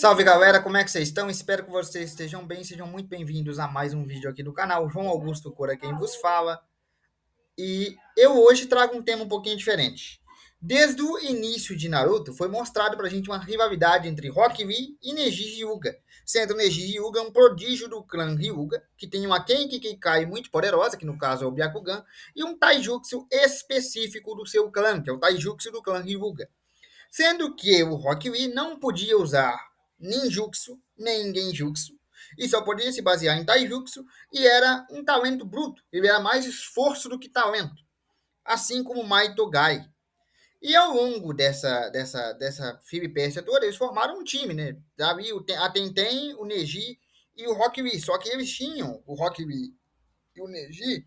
Salve galera, como é que vocês estão? Espero que vocês estejam bem, sejam muito bem-vindos a mais um vídeo aqui do canal. João Augusto Cora quem vos fala. E eu hoje trago um tema um pouquinho diferente. Desde o início de Naruto, foi mostrado pra gente uma rivalidade entre Rock Lee e Neji Hyuga, sendo Neji Hyuga um prodígio do clã Hyuga, que tem uma Genki Kikai muito poderosa, que no caso é o Byakugan, e um Taijutsu específico do seu clã, que é o Taijutsu do clã Hyuga. Sendo que o Rock Lee não podia usar ninjutsu nem genjutsu, e só podia se basear em taijutsu, e era um talento bruto, ele era mais esforço do que talento, assim como Maito Gai. E ao longo dessa filipécia toda, eles formaram um time, né? A Tenten, o Neji e o Rock Lee, só que eles tinham, o Rock Lee e o Neji,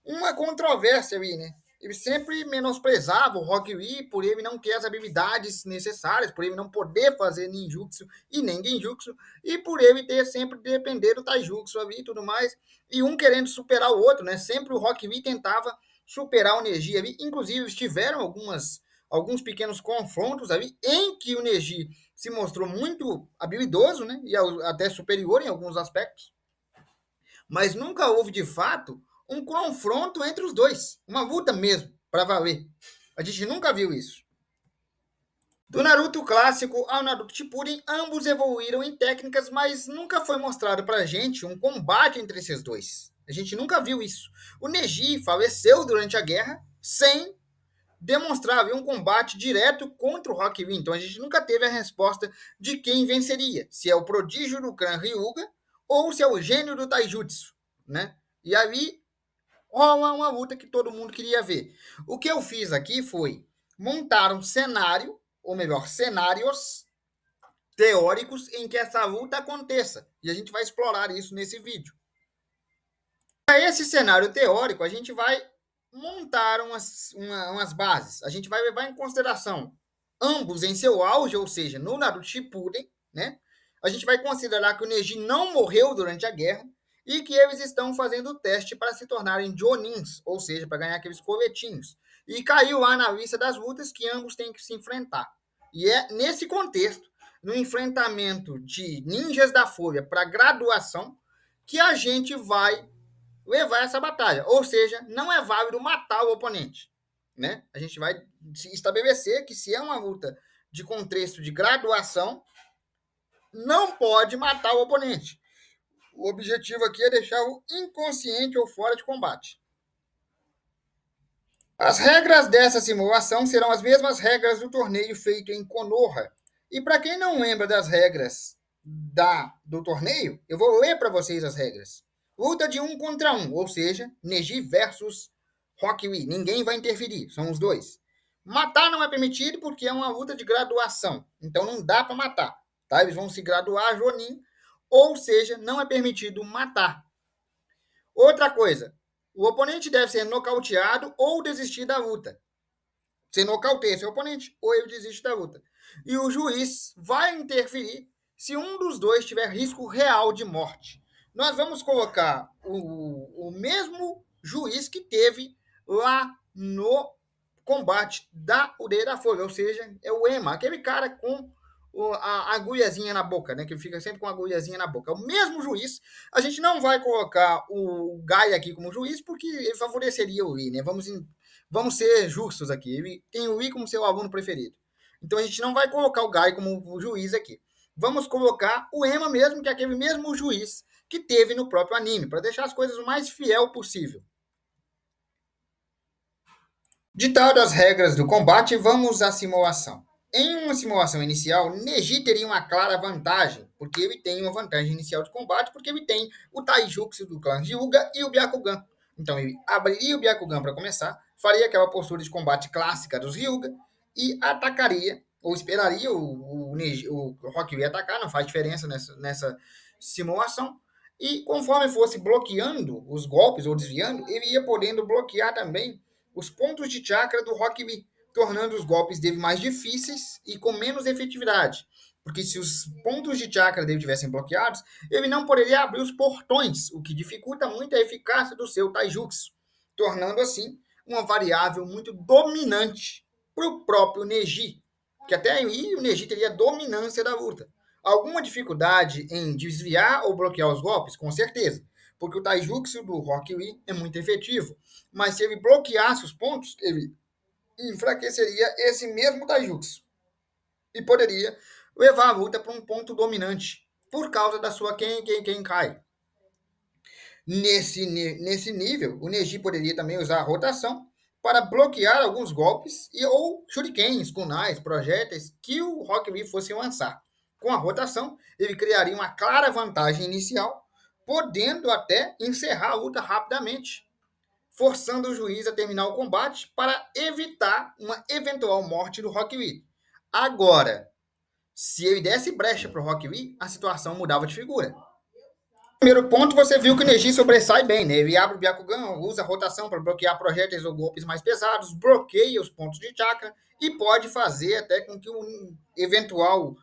uma controvérsia ali, né? Ele sempre menosprezava o Rock Lee por ele não ter as habilidades necessárias, por ele não poder fazer ninjutsu e nem genjutsu, e por ele ter sempre depender do taijutsu ali e tudo mais, e um querendo superar o outro, né? Sempre o Rock Lee tentava superar o Neji ali, inclusive tiveram alguns pequenos confrontos ali em que o Neji se mostrou muito habilidoso, né? E até superior em alguns aspectos, mas nunca houve de fato um confronto entre os dois, uma luta mesmo, para valer. A gente nunca viu isso. Do Naruto clássico ao Naruto Shippuden, ambos evoluíram em técnicas, mas nunca foi mostrado pra gente um combate entre esses dois. A gente nunca viu isso. O Neji faleceu durante a guerra sem demonstrar um combate direto contra o Rock Lee. Então a gente nunca teve a resposta de quem venceria. Se é o prodígio do clã Ryuga ou se é o gênio do Taijutsu, né? E ali rola uma luta que todo mundo queria ver. O que eu fiz aqui foi montar um cenário, ou melhor, cenários teóricos em que essa luta aconteça. E a gente vai explorar isso nesse vídeo. Para esse cenário teórico, a gente vai montar umas bases. A gente vai levar em consideração ambos em seu auge, ou seja, no Naruto Shippuden, né? A gente vai considerar que o Neji não morreu durante a guerra e que eles estão fazendo o teste para se tornarem Jonins, ou seja, para ganhar aqueles coletinhos. E caiu lá na lista das lutas que ambos têm que se enfrentar. E é nesse contexto, no enfrentamento de ninjas da Folha para graduação, que a gente vai levar essa batalha. Ou seja, não é válido matar o oponente. Né? A gente vai estabelecer que se é uma luta de contexto de graduação, não pode matar o oponente. O objetivo aqui é deixá-lo inconsciente ou fora de combate. As regras dessa simulação serão as mesmas regras do torneio feito em Konoha. E para quem não lembra das regras do torneio, eu vou ler para vocês as regras. Luta de 1 contra 1, ou seja, Neji versus Rock Lee. Ninguém vai interferir, são os dois. Matar não é permitido porque é uma luta de graduação, então não dá para matar. Tá? Eles vão se graduar a Jonin, ou seja, não é permitido matar. Outra coisa, o oponente deve ser nocauteado ou desistir da luta. Você nocauteia seu oponente ou ele desiste da luta. E o juiz vai interferir se um dos dois tiver risco real de morte. Nós vamos colocar o mesmo juiz que teve lá no combate da Aldeia da Folha, ou seja, é o Ema, aquele cara com a agulhazinha na boca, né? Que fica sempre com a agulhazinha na boca. É o mesmo juiz. A gente não vai colocar o Gai aqui como juiz, porque ele favoreceria o Lee, né? Vamos ser justos aqui. Ele tem o Lee como seu aluno preferido. Então a gente não vai colocar o Gai como juiz aqui. Vamos colocar o Ema mesmo, que é aquele mesmo juiz que teve no próprio anime, para deixar as coisas o mais fiel possível. Ditadas as regras do combate, vamos à simulação. Em uma simulação inicial, Neji teria uma clara vantagem, porque ele tem uma vantagem inicial de combate, porque ele tem o Taijutsu do clã Hyuga e o Byakugan. Então ele abriria o Byakugan para começar, faria aquela postura de combate clássica dos Hyuga e atacaria, ou esperaria o Rock Lee atacar, não faz diferença nessa simulação. E conforme fosse bloqueando os golpes ou desviando, ele ia podendo bloquear também os pontos de chakra do Rock Lee, tornando os golpes dele mais difíceis e com menos efetividade. Porque se os pontos de chakra dele tivessem bloqueados, ele não poderia abrir os portões, o que dificulta muito a eficácia do seu taijutsu, tornando assim uma variável muito dominante para o próprio Neji, que até aí o Neji teria dominância da luta. Alguma dificuldade em desviar ou bloquear os golpes? Com certeza, porque o Taijutsu do Rock Lee é muito efetivo, mas se ele bloqueasse os pontos, ele enfraqueceria esse mesmo Taijutsu e poderia levar a luta para um ponto dominante por causa da sua quem cai. Nesse nível, o Neji poderia também usar a rotação para bloquear alguns golpes ou shurikens, kunais, projéteis que o Rock Lee fosse lançar. Com a rotação, ele criaria uma clara vantagem inicial, podendo até encerrar a luta rapidamente, forçando o juiz a terminar o combate para evitar uma eventual morte do Rock Lee. Agora, se ele desse brecha para o Rock Lee, a situação mudava de figura. Primeiro ponto, você viu que o Neji sobressai bem, né? Ele abre o Byakugan, usa a rotação para bloquear projéteis ou golpes mais pesados, bloqueia os pontos de chakra e pode fazer até com que um eventual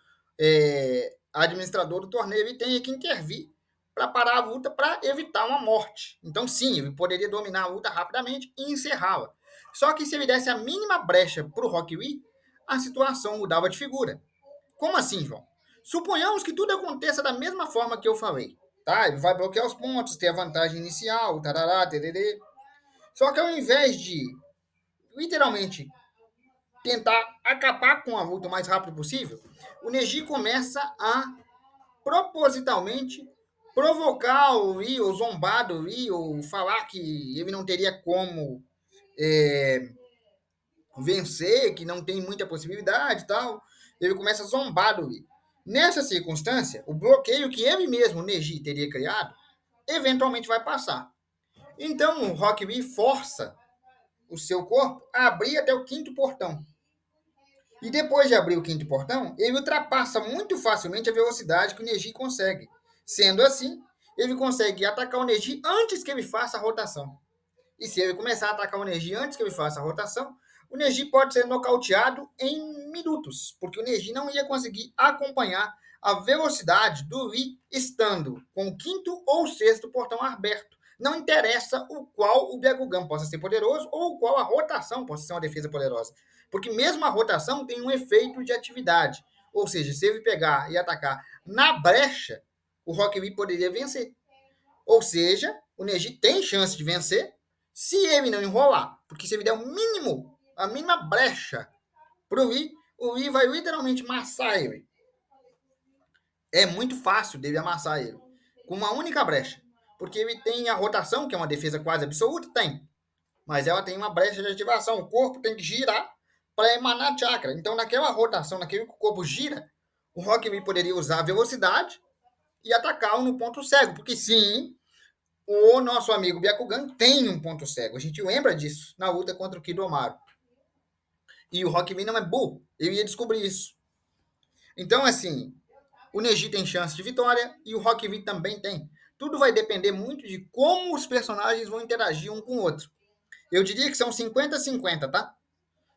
administrador do torneio tenha que intervir para parar a luta para evitar uma morte. Então, sim, ele poderia dominar a luta rapidamente e encerrá-la. Só que se ele desse a mínima brecha para o Rock Lee, a situação mudava de figura. Como assim, João? Suponhamos que tudo aconteça da mesma forma que eu falei. Tá? Ele vai bloquear os pontos, ter a vantagem inicial, tarará, tererê. Só que ao invés de, literalmente, tentar acabar com a luta o mais rápido possível, o Neji começa a, propositalmente, provocar o Lee, ou zombar do Lee, ou falar que ele não teria como vencer, que não tem muita possibilidade e tal. Ele começa a zombar do Lee. Nessa circunstância, o bloqueio que ele mesmo, o Neji, teria criado, eventualmente vai passar. Então, o Rock Lee força o seu corpo a abrir até o quinto portão. E depois de abrir o quinto portão, ele ultrapassa muito facilmente a velocidade que o Neji consegue. Sendo assim, ele consegue atacar o Neji antes que ele faça a rotação. E se ele começar a atacar o Neji antes que ele faça a rotação, o Neji pode ser nocauteado em minutos, porque o Neji não ia conseguir acompanhar a velocidade do Lee estando com o quinto ou sexto portão aberto. Não interessa o qual o Byakugan possa ser poderoso ou o qual a rotação possa ser uma defesa poderosa. Porque mesmo a rotação tem um efeito de atividade. Ou seja, se ele pegar e atacar na brecha, o Rock Lee poderia vencer. Ou seja, o Neji tem chance de vencer se ele não enrolar. Porque se ele der o mínimo, a mínima brecha pro Lee, o Lee vai literalmente amassar ele. É muito fácil dele amassar ele. Com uma única brecha. Porque ele tem a rotação, que é uma defesa quase absoluta, tem. Mas ela tem uma brecha de ativação. O corpo tem que girar para emanar chakra. Então, naquela rotação, naquele que o corpo gira, o Rock Lee poderia usar a velocidade e atacar no ponto cego. Porque sim, o nosso amigo Byakugan tem um ponto cego. A gente lembra disso na luta contra o Kidomaru. E o Rock Lee não é burro. Ele ia descobrir isso. Então, assim, o Neji tem chance de vitória e o Rock Lee também tem. Tudo vai depender muito de como os personagens vão interagir um com o outro. Eu diria que são 50-50, tá?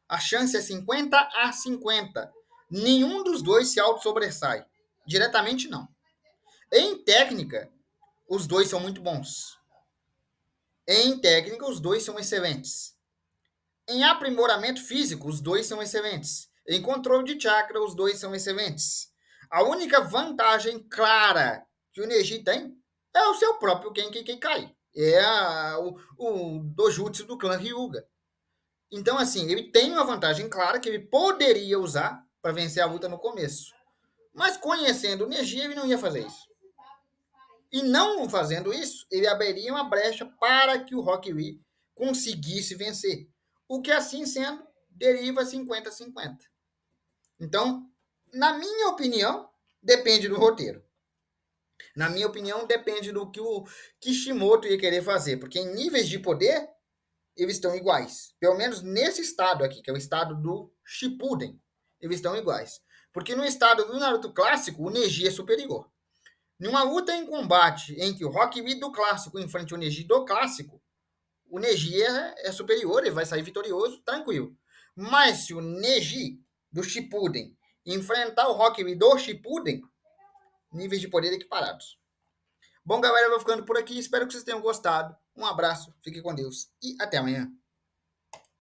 A chance é 50-50. Nenhum dos dois se auto-sobressai. Diretamente, não. Em técnica, os dois são muito bons. Em técnica, os dois são excelentes. Em aprimoramento físico, os dois são excelentes. Em controle de chakra, os dois são excelentes. A única vantagem clara que o Neji tem é o seu próprio Genkai. O dojutsu do clã Ryuga. Então, assim, ele tem uma vantagem clara que ele poderia usar para vencer a luta no começo. Mas conhecendo o Neji, ele não ia fazer isso. E não fazendo isso, ele abriria uma brecha para que o Rock Lee conseguisse vencer. O que, assim sendo, deriva 50-50. Então, na minha opinião, depende do roteiro. Na minha opinião, depende do que o Kishimoto ia querer fazer. Porque em níveis de poder, eles estão iguais. Pelo menos nesse estado aqui, que é o estado do Shippuden, eles estão iguais. Porque no estado do Naruto clássico, o Neji é superior. Numa luta em combate em que o Rock Lee do clássico enfrente o Neji do clássico, o Neji é superior, ele vai sair vitorioso, tranquilo. Mas se o Neji do Shippuden enfrentar o Rock Lee do Shippuden, níveis de poder equiparados. Bom, galera, eu vou ficando por aqui. Espero que vocês tenham gostado. Um abraço, fique com Deus e até amanhã.